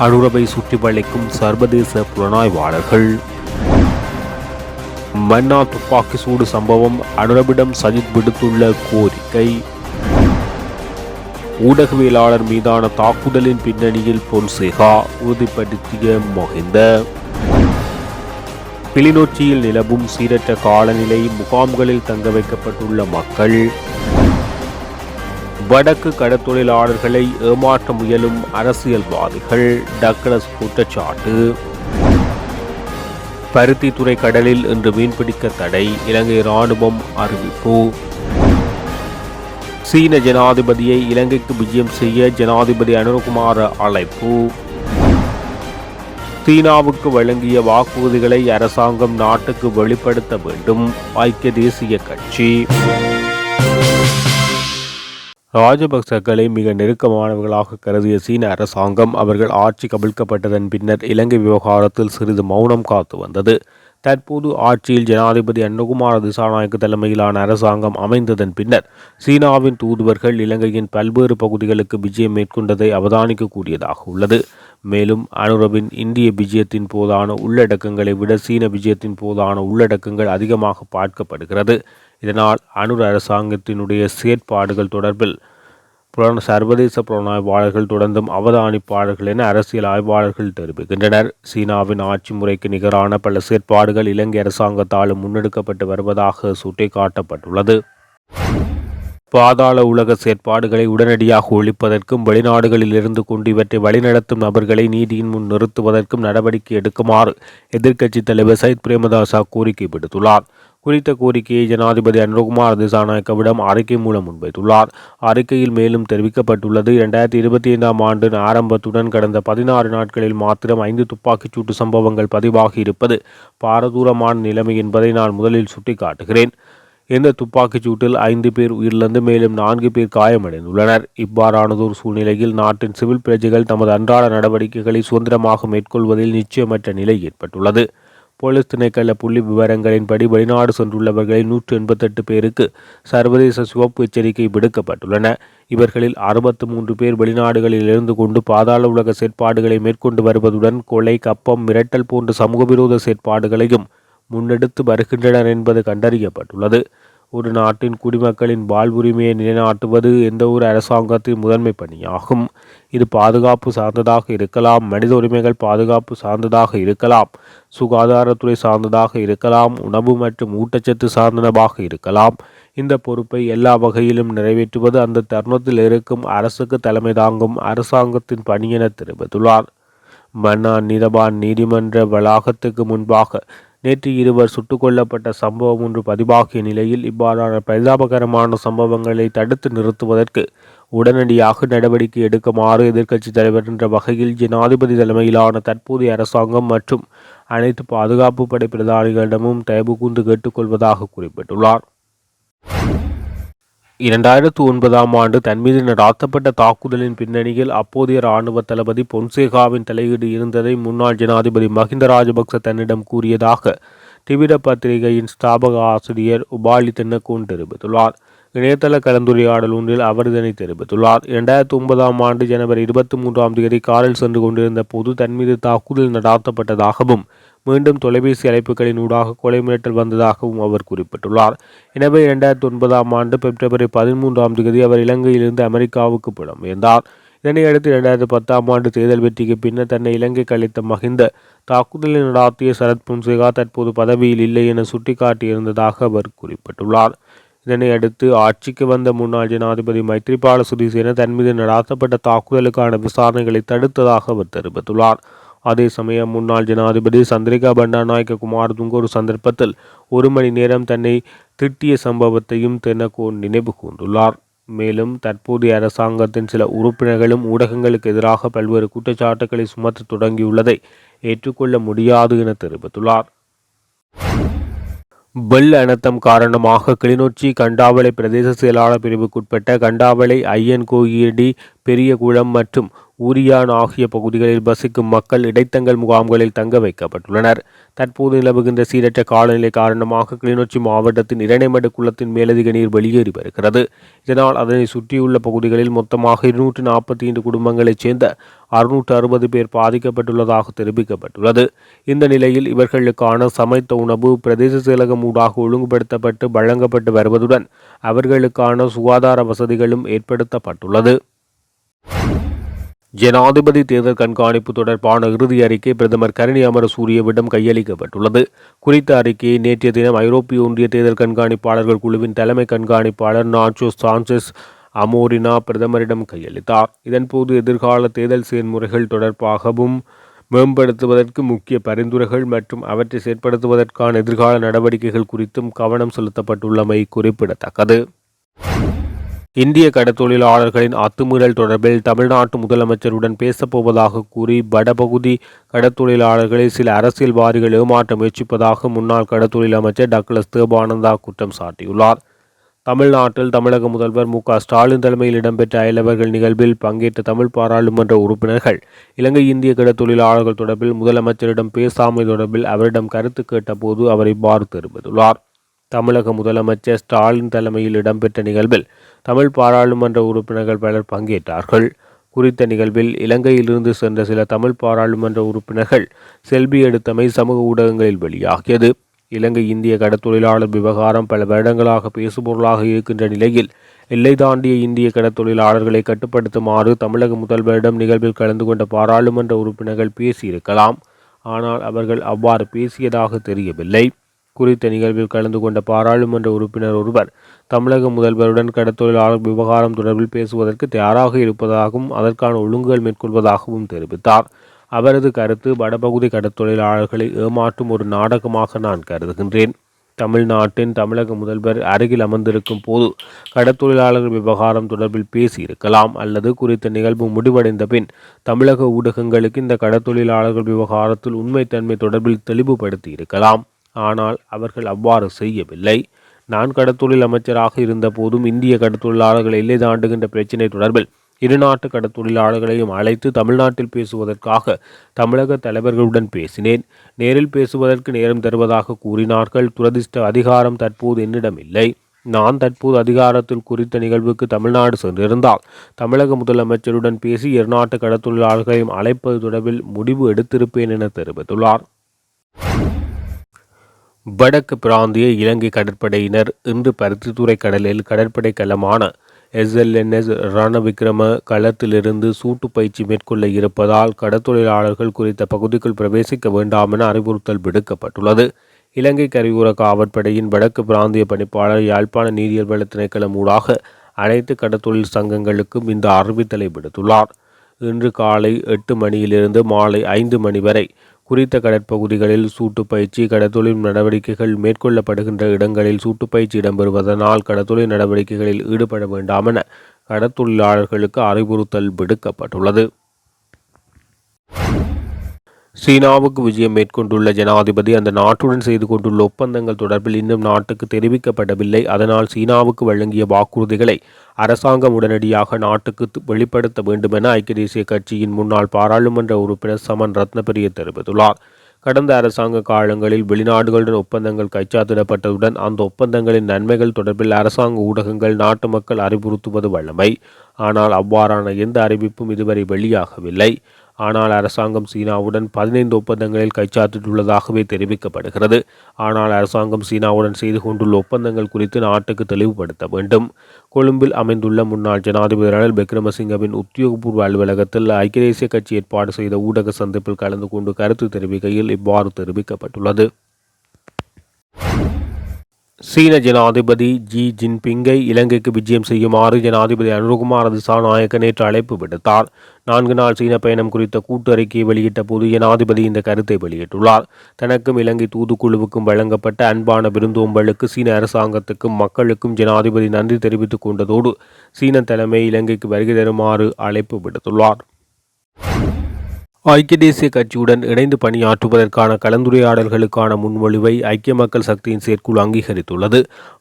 அனுரவை சுற்றி வளைக்கும் சர்வதேச புலனாய்வாளர்கள். மன்னா துப்பாக்கி சூடு சம்பவம், அனுரவிடம் சஜித் விடுத்துள்ள கோரிக்கை. ஊடகவியலாளர் மீதான தாக்குதலின் பின்னணியில் பொன்சேகா, உறுதிப்படுத்திய மஹிந்த. கிளிநொச்சியில் நிலவும் சீரற்ற காலநிலை, முகாம்களில் தங்க வைக்கப்பட்டுள்ள மக்கள். வடக்கு கடற்தொழிலாளர்களை ஏமாற்ற முயலும் அரசியல்வாதிகள், டக்ளஸ் குற்றச்சாட்டு. பருத்தித்துறை கடலில் இன்று மீன்பிடிக்க தடை, இலங்கை இராணுவம் அறிவிப்பு. சீன ஜனாதிபதியை இலங்கைக்கு விஜயம் செய்ய ஜனாதிபதி அனுரகுமார அழைப்பு. சீனாவுக்கு வழங்கிய வாக்குறுதிகளை அரசாங்கம் நாட்டுக்கு வெளிப்படுத்த வேண்டும், ஐக்கிய தேசிய கட்சி. ராஜபக்சக்களை மிக நெருக்கமானவர்களாக கருதிய சீன அரசாங்கம் அவர்கள் ஆட்சி கவிழ்க்கப்பட்டதன் பின்னர் இலங்கை விவகாரத்தில் சிறிது மௌனம் காத்து வந்தது. தற்போது ஆட்சியில் ஜனாதிபதி அனுரகுமார திசாநாயக்க தலைமையிலான அரசாங்கம் அமைந்ததன் பின்னர் சீனாவின் தூதுவர்கள் இலங்கையின் பல்வேறு பகுதிகளுக்கு விஜயம் மேற்கொண்டதை அவதானிக்கக்கூடியதாக உள்ளது. மேலும் அனுரவின் இந்திய விஜயத்தின் போதான உள்ளடக்கங்களை விட சீன விஜயத்தின் போதான உள்ளடக்கங்கள் அதிகமாக பார்க்கப்படுகிறது. இதனால் அனுர அரசாங்கத்தினுடைய செயற்பாடுகள் தொடர்பில் சர்வதேச புலனாய்வாளர்கள் தொடர்ந்தும் அவதானிப்பாளர்கள் என அரசியல் ஆய்வாளர்கள் தெரிவிக்கின்றனர். சீனாவின் ஆட்சி முறைக்கு நிகரான பல செயற்பாடுகள் இலங்கை அரசாங்கத்தாலும் முன்னெடுக்கப்பட்டு வருவதாக சுட்டிக்காட்டப்பட்டுள்ளது. பாதாள உலக செயற்பாடுகளை உடனடியாக ஒழிப்பதற்கும் வெளிநாடுகளில் இருந்து கொண்டு இவற்றை வழிநடத்தும் நபர்களை நீதியின் முன் நிறுத்துவதற்கும் நடவடிக்கை எடுக்குமாறு எதிர்க்கட்சித் தலைவர் சயித் பிரேமதாசா கோரிக்கை விடுத்துள்ளார். குறித்த கோரிக்கையை ஜனாதிபதி அனுரகுமார திசாநாயக்கவிடம் அறிக்கை மூலம் முன்வைத்துள்ளார். அறிக்கையில் மேலும் தெரிவிக்கப்பட்டுள்ளது, 2025 ஆண்டின் ஆரம்பத்துடன் கடந்த 16 நாட்களில் மாத்திரம் 5 துப்பாக்கிச்சூட்டு சம்பவங்கள் பதிவாகி இருப்பது பாரதூரமான நிலைமை என்பதை நான் முதலில் சுட்டிக்காட்டுகிறேன். இந்த துப்பாக்கிச்சூட்டில் 5 பேர் உயிரிழந்து மேலும் 4 பேர் காயமடைந்துள்ளனர். இவ்வாறானதொரு சூழ்நிலையில் நாட்டின் சிவில் பிரஜைகள் தமது அன்றாட நடவடிக்கைகளை சுதந்திரமாக மேற்கொள்வதில் நிச்சயமற்ற நிலை ஏற்பட்டுள்ளது. போலீஸ் திணைக்கள புள்ளி விவரங்களின்படி வெளிநாடு சென்றுள்ளவர்களில் 188 பேருக்கு சர்வதேச சிவப்பு எச்சரிக்கை விடுக்கப்பட்டுள்ளன. இவர்களில் 63 பேர் வெளிநாடுகளில் இருந்து கொண்டு பாதாள உலக செயற்பாடுகளை மேற்கொண்டு வருவதுடன் கொலை, கப்பம், மிரட்டல் போன்ற சமூக விரோத செயற்பாடுகளையும் முன்னெடுத்து வருகின்றனர் என்பது கண்டறியப்பட்டுள்ளது. ஒரு நாட்டின் குடிமக்களின் வாழ்வுரிமையை நிலைநாட்டுவது எந்த ஒரு அரசாங்கத்தின் முதன்மை பணியாகும். இது பாதுகாப்பு சார்ந்ததாக இருக்கலாம், மனித உரிமைகள் பாதுகாப்பு சார்ந்ததாக இருக்கலாம், சுகாதாரத்துறை சார்ந்ததாக இருக்கலாம், உணவு மற்றும் ஊட்டச்சத்து சார்ந்தனவாக இருக்கலாம். இந்த பொறுப்பை எல்லா வகையிலும் நிறைவேற்றுவது அந்த தருணத்தில் இருக்கும் அரசுக்கு தலைமை தாங்கும் அரசாங்கத்தின் பணி என தெரிவித்துள்ளார். மன்னா நீதவான் நீதிமன்ற வளாகத்துக்கு முன்பாக நேற்று 2 சுட்டுக் கொல்லப்பட்ட சம்பவம் ஒன்று பதிவாகிய நிலையில் இவ்வாறான பரிதாபகரமான சம்பவங்களை தடுத்து நிறுத்துவதற்கு உடனடியாக நடவடிக்கை எடுக்குமாறு எதிர்க்கட்சித் தலைவர் என்ற வகையில் ஜனாதிபதி தலைமையிலான தற்போதைய அரசாங்கம் மற்றும் அனைத்து பாதுகாப்பு படை பிரதானிகளிடமும் தயவு கூர்ந்து கேட்டுக்கொள்வதாக குறிப்பிட்டுள்ளார். 2009 ஆண்டு தன் மீது நடாத்தப்பட்ட தாக்குதலின் பின்னணியில் அப்போதைய இராணுவ தளபதி பொன்சேகாவின் தலையீடு இருந்ததை முன்னாள் ஜனாதிபதி மஹிந்த ராஜபக்ச தன்னிடம் கூறியதாக திவிட பத்திரிகையின் ஸ்தாபக ஆசிரியர் உபாலி தென்னகோன் தெரிவித்துள்ளார். இணையதள கலந்துரையாடல் ஒன்றில் அவர் இதனை தெரிவித்துள்ளார். 2009 ஆண்டு ஜனவரி 23 காரில் சென்று கொண்டிருந்த போது தன் மீது தாக்குதல் நடாத்தப்பட்டதாகவும் மீண்டும் தொலைபேசி அழைப்புகளின் ஊடாக கொலை மிரட்டல் வந்ததாகவும் அவர் குறிப்பிட்டுள்ளார். எனவே 2009 ஆண்டு பிப்ரவரி 13 அவர் இலங்கையிலிருந்து அமெரிக்காவுக்கு புலம்பெயர்ந்தார். இதனையடுத்து 2010 ஆண்டு தேர்தல் வெற்றிக்கு பின்னர் தன்னை இலங்கைக்கு அளித்த மஹிந்த தாக்குதலை நடாத்திய சரத் பொன்சேகா தற்போது பதவியில் இல்லை என சுட்டிக்காட்டியிருந்ததாக அவர் குறிப்பிட்டுள்ளார். இதனையடுத்து ஆட்சிக்கு வந்த முன்னாள் ஜனாதிபதி மைத்ரிபால சிறிசேன தன் மீது நடாத்தப்பட்ட தாக்குதலுக்கான விசாரணைகளை தடுத்ததாக அவர் தெரிவித்துள்ளார். அதே சமயம் முன்னாள் ஜனாதிபதி சந்திரிகா பண்டாநாயக்க குமாரதுங்க ஒரு சந்தர்ப்பத்தில் 1 மணி நேரம் தன்னை திட்டிய சம்பவத்தையும் தென்னகோன் நினைவு கூர்ந்துள்ளார். மேலும் தற்போதைய அரசாங்கத்தின் சில உறுப்பினர்களும் ஊடகங்களுக்கு எதிராக பல்வேறு குற்றச்சாட்டுகளை சுமத்த தொடங்கியுள்ளதை ஏற்றுக்கொள்ள முடியாது என தெரிவித்துள்ளார். வெள்ள அனர்த்தம் காரணமாக கிளிநொச்சி கண்டாவளை பிரதேச செயலாளர் பிரிவுக்குட்பட்ட கண்டாவளை, ஐயன்கோயிடி, பெரியகுளம் மற்றும் ஊரியான் ஆகிய பகுதிகளில் வசிக்கும் மக்கள் இடைத்தங்கல் முகாம்களில் தங்க வைக்கப்பட்டுள்ளனர். தற்போது நிலவுகின்ற சீரற்ற காலநிலை காரணமாக கிளிநொச்சி மாவட்டத்தின் இரணைமடு குளத்தின் மேலதிக நீர் வெளியேறி வருகிறது. இதனால் அதனை சுற்றியுள்ள பகுதிகளில் மொத்தமாக 245 குடும்பங்களைச் சேர்ந்த 660 பேர் பாதிக்கப்பட்டுள்ளதாக தெரிவிக்கப்பட்டுள்ளது. இந்த நிலையில் இவர்களுக்கான சமைத்த உணவு பிரதேச செயலகம் ஊடாக ஒழுங்குபடுத்தப்பட்டு வழங்கப்பட்டு வருவதுடன் அவர்களுக்கான சுகாதார வசதிகளும் ஏற்படுத்தப்பட்டுள்ளது. ஜனாதிபதி தேர்தல் கண்காணிப்பு தொடர்பான இறுதி அறிக்கை பிரதமர் கரணி அமரசூரியவிடம் கையளிக்கப்பட்டுள்ளது. குறித்த அறிக்கையை நேற்றைய தினம் ஐரோப்பிய ஒன்றிய தேர்தல் கண்காணிப்பாளர்கள் குழுவின் தலைமை கண்காணிப்பாளர் நாச்சோ சாnchez அமோரினா பிரதமரிடம் கையளித்தார். இதன்போது எதிர்கால தேர்தல் செயல்முறைகள் தொடர்பாகவும் மேம்படுத்துவதற்கு முக்கிய பரிந்துரைகள் மற்றும் அவற்றை செயற்படுத்துவதற்கான எதிர்கால நடவடிக்கைகள் குறித்தும் கவனம் செலுத்தப்பட்டுள்ளமை குறிப்பிடத்தக்கது. இந்திய கடத்தொழிலாளர்களின் அத்துமீறல் தொடர்பில் தமிழ்நாட்டு முதலமைச்சருடன் பேசப்போவதாக கூறி வடபகுதி கடத்தொழிலாளர்களை சில அரசியல்வாதிகள் ஏமாற்ற முயற்சிப்பதாக முன்னாள் கடத்தொழில் அமைச்சர் டக்ளஸ் தேவானந்தா குற்றம் சாட்டியுள்ளார். தமிழ்நாட்டில் தமிழக முதல்வர் மு.க.ஸ்டாலின் தலைமையில் இடம்பெற்ற அயலவர்கள் நிகழ்வில் பங்கேற்ற தமிழ் பாராளுமன்ற உறுப்பினர்கள் இலங்கை இந்திய கடத்தொழிலாளர்கள் தொடர்பில் முதலமைச்சரிடம் பேசாமை தொடர்பில் அவரிடம் கருத்து கேட்டபோது அவர் இவ்வாறு தெரிவித்துள்ளார். தமிழக முதலமைச்சர் ஸ்டாலின் தலைமையில் இடம்பெற்ற நிகழ்வில் தமிழ் பாராளுமன்ற உறுப்பினர்கள் பலர் பங்கேற்றார்கள். குறித்த நிகழ்வில் இலங்கையிலிருந்து சென்ற சில தமிழ் பாராளுமன்ற உறுப்பினர்கள் செல்பி எடுத்தமை சமூக ஊடகங்களில் வெளியாகியது. இலங்கை இந்திய கடத்தொழிலாளர் விவகாரம் பல வருடங்களாக பேசுபொருளாக இருக்கின்ற நிலையில் எல்லை தாண்டிய இந்திய கடத்தொழிலாளர்களை கட்டுப்படுத்துமாறு தமிழக முதல்வரிடம் நிகழ்வில் கலந்து கொண்ட பாராளுமன்ற உறுப்பினர்கள் பேசியிருக்கலாம். ஆனால் அவர்கள் அவ்வாறு பேசியதாக தெரியவில்லை. குறித்த நிகழ்வில் கலந்து கொண்ட பாராளுமன்ற உறுப்பினர் ஒருவர் தமிழக முதல்வருடன் கடத்தொழிலாளர் விவகாரம் தொடர்பில் பேசுவதற்கு தயாராக இருப்பதாகவும் அதற்கான ஒழுங்குகள் மேற்கொள்வதாகவும் தெரிவித்தார். அவரது கருத்து வடபகுதி கடத்தொழிலாளர்களை ஏமாற்றும் ஒரு நாடகமாக நான் கருதுகின்றேன். தமிழ்நாட்டின் தமிழக முதல்வர் அருகில் அமர்ந்திருக்கும் போது கடத்தொழிலாளர்கள் விவகாரம் தொடர்பில் பேசியிருக்கலாம் அல்லது குறித்த நிகழ்வு முடிவடைந்த பின் தமிழக ஊடகங்களுக்கு இந்த கடத்தொழிலாளர்கள் விவகாரத்தில் உண்மைத்தன்மை தொடர்பில் தெளிவுபடுத்தி இருக்கலாம். ஆனால் அவர்கள் அவ்வாறு செய்யவில்லை. நான் கடத்தொழில் அமைச்சராக இருந்த போதும் இந்திய கடத்தொழிலாளர்கள் எல்லை தாண்டுகின்ற பிரச்சினை தொடர்பில் இருநாட்டு கடத்தொழிலாளர்களையும் அழைத்து தமிழ்நாட்டில் பேசுவதற்காக தமிழக தலைவர்களுடன் பேசினேன். நேரில் பேசுவதற்கு நேரம் தருவதாக கூறினார்கள். துரதிர்ஷ்ட அதிகாரம் தற்போது என்னிடம் இல்லை. நான் தற்போது அதிகாரத்தில் குறித்த நிகழ்வுக்கு தமிழ்நாடு சென்றிருந்தால் தமிழக முதலமைச்சருடன் பேசி இருநாட்டு கடத்தொழிலாளர்களையும் அழைப்பது தொடர்பில் முடிவு எடுத்திருப்பேன் என தெரிவித்துள்ளார். வடக்கு பிராந்திய இலங்கை கடற்படையினர் இன்று பருத்தித்துறை கடலில் கடற்படை களமான SLNS ரணவிக்ரம களத்திலிருந்து சூட்டு பயிற்சி மேற்கொள்ள இருப்பதால் கடத்தொழிலாளர்கள் குறித்த பகுதிக்குள் பிரவேசிக்க வேண்டாம் என அறிவுறுத்தல் விடுக்கப்பட்டுள்ளது. இலங்கை கரையோர காவற்படையின் வடக்கு பிராந்திய பணிப்பாளர் யாழ்ப்பாண நீரியல் வள திணைக்களம் ஊடாக அனைத்து கடத்தொழில் சங்கங்களுக்கும் இந்த அறிவித்தலை விடுத்துள்ளார். இன்று காலை 8 மணியிலிருந்து மாலை 5 மணி வரை குறித்த கடற்பகுதிகளில் சூட்டுப்பயிற்சி கடத்தொழில் நடவடிக்கைகள் மேற்கொள்ளப்படுகின்ற இடங்களில் சூட்டுப்பயிற்சி இடம்பெறுவதனால் கடத்தொழில் நடவடிக்கைகளில் ஈடுபட வேண்டாம் என கடத்தொழிலாளர்களுக்கு அறிவுறுத்தல் விடுக்கப்பட்டுள்ளது. சீனாவுக்கு விஜயம் மேற்கொண்டுள்ள ஜனாதிபதி அந்த நாட்டுடன் செய்து கொண்டுள்ள ஒப்பந்தங்கள் தொடர்பில் இன்னும் நாட்டுக்கு தெரிவிக்கப்படவில்லை. அதனால் சீனாவுக்கு வழங்கிய வாக்குறுதிகளை அரசாங்கம் உடனடியாக நாட்டுக்கு வெளிப்படுத்த வேண்டும் என ஐக்கிய தேசிய கட்சியின் முன்னாள் பாராளுமன்ற உறுப்பினர் சமன் ரத்னபிரிய தெரிவித்துள்ளார். கடந்த அரசாங்க காலங்களில் வெளிநாடுகளுடன் ஒப்பந்தங்கள் கைச்சாத்திடப்பட்டதுடன் அந்த ஒப்பந்தங்களின் நன்மைகள் தொடர்பில் அரசாங்க ஊடகங்கள் நாட்டு மக்கள் அறிவுறுத்துவது வழமை. ஆனால் அவ்வாறான எந்த அறிவிப்பும் இதுவரை வெளியாகவில்லை. ஆனால் அரசாங்கம் சீனாவுடன் 15 ஒப்பந்தங்களில் கைச்சாத்திட்டுள்ளதாகவே தெரிவிக்கப்படுகிறது. ஆனால் அரசாங்கம் சீனாவுடன் செய்து கொண்டுள்ள ஒப்பந்தங்கள் குறித்து நாட்டுக்கு தெளிவுபடுத்த வேண்டும். கொழும்பில் அமைந்துள்ள முன்னாள் ஜனாதிபதி ரணில் விக்ரமசிங்கவின் உத்தியோகபூர்வ அலுவலகத்தில் ஐக்கிய தேசிய கட்சி ஏற்பாடு செய்த ஊடக சந்திப்பில் கலந்து கொண்டு கருத்து தெரிவிக்கையில் இவ்வாறு தெரிவிக்கப்பட்டுள்ளது. சீன ஜனாதிபதி ஜி ஜின்பிங்கை இலங்கைக்கு விஜயம் செய்யுமாறு ஜனாதிபதி அனுரகுமார திசாநாயக்க நேற்று அழைப்பு விடுத்தார். 4 நாள் சீன பயணம் குறித்த கூட்டு அறிக்கையை வெளியிட்ட போது ஜனாதிபதி இந்த கருத்தை வெளியிட்டுள்ளார். தனக்கும் இலங்கை தூதுக்குழுவுக்கும் வழங்கப்பட்ட அன்பான விருந்தோம்பலுக்கு சீன அரசாங்கத்துக்கும் மக்களுக்கும் ஜனாதிபதி நன்றி தெரிவித்துக் கொண்டதோடு சீன தலைமை இலங்கைக்கு வருகை தருமாறு அழைப்பு விடுத்துள்ளார். ஐக்கிய தேசிய கட்சியுடன் இணைந்து பணியாற்றுவதற்கான கலந்துரையாடல்களுக்கான முன்மொழிவை ஐக்கிய மக்கள் சக்தியின் செயற்குழு அங்கீகரித்துள்ளது.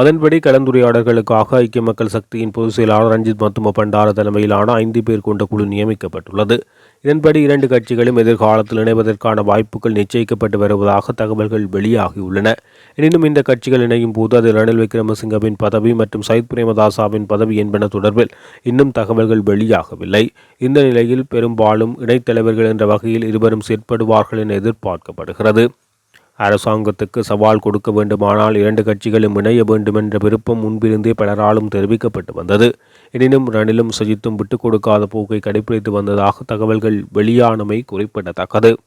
அதன்படி கலந்துரையாடல்களுக்காக ஐக்கிய மக்கள் சக்தியின் பொதுச் செயலாளர் ரஞ்சித் மத்தும பண்டார தலைமையிலான 5 பேர் கொண்ட குழு நியமிக்கப்பட்டுள்ளது. இதன்படி இரண்டு கட்சிகளும் எதிர்காலத்தில் இணைவதற்கான வாய்ப்புகள் நிச்சயிக்கப்பட்டு வருவதாக தகவல்கள் வெளியாகியுள்ளன. எனினும் இந்த கட்சிகள் இணையும் போது அது ரணில் விக்ரமசிங்கவின் பதவி மற்றும் சயித் பிரேமதாசாவின் பதவி என்பன தொடர்பில் இன்னும் தகவல்கள் வெளியாகவில்லை. இந்த நிலையில் பெரும்பாலும் இணைத்தலைவர்கள் என்ற வகையில் இருவரும் செயற்படுவார்கள் என எதிர்பார்க்கப்படுகிறது. அரசாங்கத்துக்கு சவால் கொடுக்க வேண்டுமானால் இரண்டு கட்சிகளும் இணைய வேண்டும் என்ற விருப்பம் முன்பிருந்தே பலராலும் தெரிவிக்கப்பட்டு வந்தது. எனினும் ரணிலும் சஜித்தும் விட்டுக் கொடுக்காத போக்கை கடைபிடித்து வந்ததாக தகவல்கள் வெளியானமை குறிப்பிடத்தக்கது.